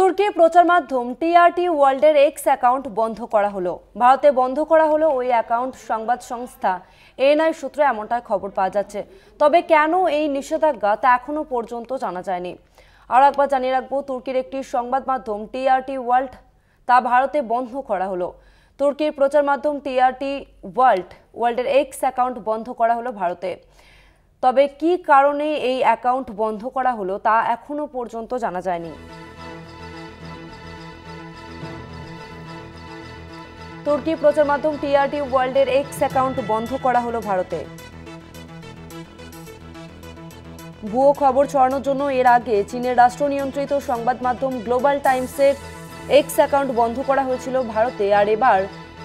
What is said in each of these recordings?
তুর্কির প্রচার মাধ্যম টিআরটি ওয়ার্ল্ডের এক্স অ্যাকাউন্ট বন্ধ করা হলো। ভারতে বন্ধ করা হলো ওই অ্যাকাউন্ট। সংবাদ সংস্থা এএনআই সূত্রে এমনটাই খবর পাওয়া যাচ্ছে। তবে কেন এই নিষেধাজ্ঞা তা এখনো পর্যন্ত জানা যায়নি। আর একবার জানিয়ে রাখবো, তুর্কির একটি সংবাদ মাধ্যম টিআরটি ওয়ার্ল্ড তা ভারতে বন্ধ করা হলো। তুর্কির প্রচার মাধ্যম টিআরটি ওয়ার্ল্ডের এক্স অ্যাকাউন্ট বন্ধ করা হলো ভারতে। তবে কি কারণে এই অ্যাকাউন্ট বন্ধ করা হলো তা এখনো পর্যন্ত জানা যায়নি। তুর্কি প্রচার মাধ্যম টিআরটি ওয়ার্ল্ডের এক্স অ্যাকাউন্ট বন্ধ করা হলো ভারতে। ভুয়ো খবর ছড়ানোর জন্য এর আগে চীনের রাষ্ট্র নিয়ন্ত্রিত সংবাদ মাধ্যম গ্লোবাল টাইমসের এক্স অ্যাকাউন্ট বন্ধ করা হয়েছিল ভারতে। আর এবার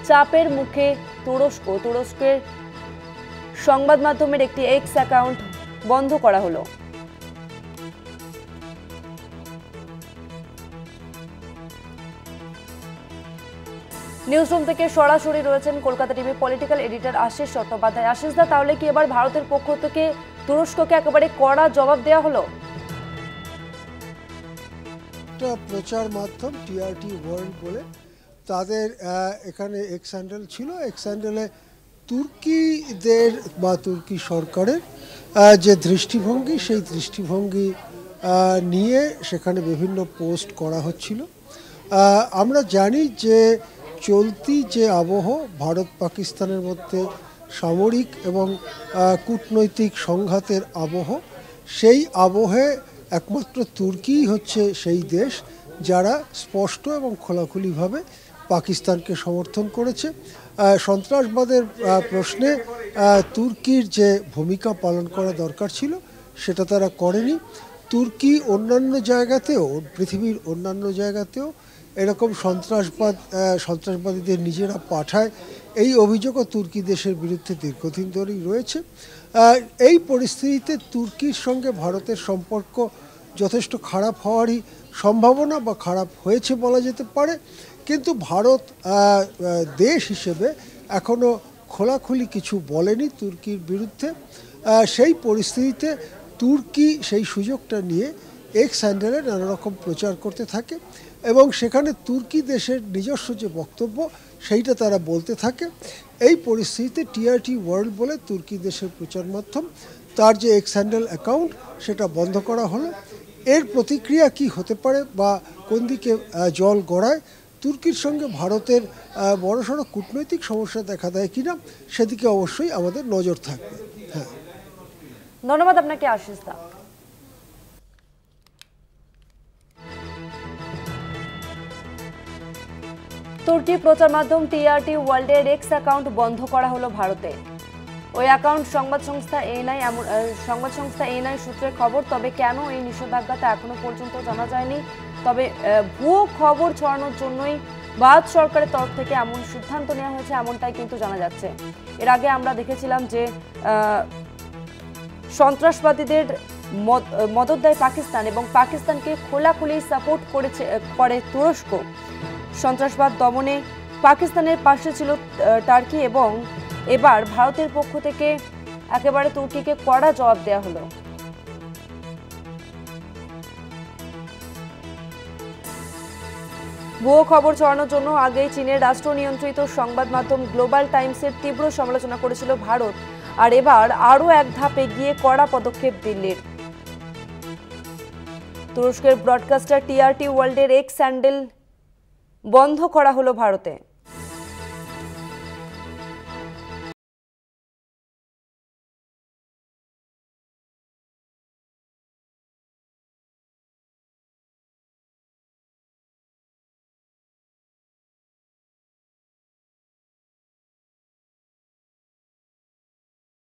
চাপের মুখে তুরস্কের সংবাদ মাধ্যমের একটি এক্স অ্যাকাউন্ট বন্ধ করা হলো। নিউজরুম থেকে সরাসরি রয়েছেন Kolkata TV political editor Ashis Chattopadhyay. Ashis দা, তাহলে কি এবার ভারতের পক্ষ থেকে তুরস্ককে একেবারে কড়া জবাব দেওয়া হলো? প্রচার মাধ্যম টিআরটি ওয়ার্ল্ড বলে তাদের এখানে এক্স হ্যান্ডেল ছিল। এক্স হ্যান্ডেলে তুর্কিদের বা তুর্কি সরকারের যে দৃষ্টিভঙ্গি, সেই দৃষ্টিভঙ্গি নিয়ে সেখানে বিভিন্ন পোস্ট করা হচ্ছিল। আমরা জানি যে চলতি যে আবহ ভারত পাকিস্তানের মধ্যে সামরিক এবং কূটনৈতিক সংঘাতের আবহ, সেই আবহে একমাত্র তুর্কিই হচ্ছে সেই দেশ যারা স্পষ্ট এবং খোলাখুলিভাবে পাকিস্তানকে সমর্থন করেছে। সন্ত্রাসবাদের প্রশ্নে তুর্কির যে ভূমিকা পালন করা দরকার ছিল সেটা তারা করেনি। তুর্কি অন্যান্য জায়গাতেও, পৃথিবীর অন্যান্য জায়গাতেও এরকম সন্ত্রাসবাদীদের নিজেরা পাঠায়, এই অভিযোগও তুর্কি দেশের বিরুদ্ধে দীর্ঘদিন ধরেই রয়েছে। এই পরিস্থিতিতে তুর্কির সঙ্গে ভারতের সম্পর্ক যথেষ্ট খারাপ হওয়ারই সম্ভাবনা, বা খারাপ হয়েছে বলা যেতে পারে। কিন্তু ভারত দেশ হিসেবে এখনও খোলাখুলি কিছু বলেনি তুর্কির বিরুদ্ধে। সেই পরিস্থিতিতে তুর্কি সেই সুযোগটা নিয়ে এক্স হ্যান্ডেলে নানা রকম প্রচার করতে থাকে এবং সেখানে তুর্কি দেশের নিজস্ব যে বক্তব্য সেইটা তারা বলতে থাকে। এই পরিস্থিতিতে টিআরটি ওয়ার্ল্ড বলে তুর্কি দেশের প্রচার মাধ্যম, তার যে এক্স হ্যান্ডেল অ্যাকাউন্ট সেটা বন্ধ করা হলো। এর প্রতিক্রিয়া কি হতে পারে বা কোন দিকে জল গড়ায়, তুর্কির সঙ্গে ভারতের বড়সড় কূটনৈতিক সমস্যা দেখা দেয় কিনা, সেদিকে অবশ্যই আমাদের নজর থাকবে। হ্যাঁ, ধন্যবাদ আপনাকে আশিস দা। তুর্কি প্রচার মাধ্যম টিআরটি ওয়ার্ল্ডের এক্স অ্যাকাউন্ট বন্ধ করা হলো ভারতে। ওই অ্যাকাউন্ট সংবাদ সংস্থা এএনআই সূত্রে খবর। তবে কেন এই নিষেধাজ্ঞাটা এখনো পর্যন্ত জানা যায়নি। তবে ভুয়ো খবর ছড়ানোর জন্যই ভারত সরকারের তরফ থেকে এমন সিদ্ধান্ত নেওয়া হয়েছে, এমনটাই কিন্তু জানা যাচ্ছে। এর আগে আমরা দেখেছিলাম যে সন্ত্রাসবাদীদের মদত দেয় পাকিস্তান এবং পাকিস্তানকে খোলাখুলি সাপোর্ট করে তুরস্ক। সন্ত্রাসবাদ দমনে পাকিস্তানের পাশে ছিল টার্কি এবং এবার ভারতের পক্ষ থেকে একেবারে তুর্কিকে কড়া জবাব দেওয়া হলো। ভুয়ো খবর ছড়ানোর জন্য আগেই চীনের রাষ্ট্র নিয়ন্ত্রিত সংবাদ মাধ্যম গ্লোবাল টাইমসের তীব্র সমালোচনা করেছিল ভারত। আর এবার আরও এক ধাপ এগিয়ে কড়া পদক্ষেপ দিল্লির। তুরস্কের ব্রডকাস্টার টিআরটি ওয়ার্ল্ডের এক্স হ্যান্ডেল বন্ধ করা হলো ভারতে।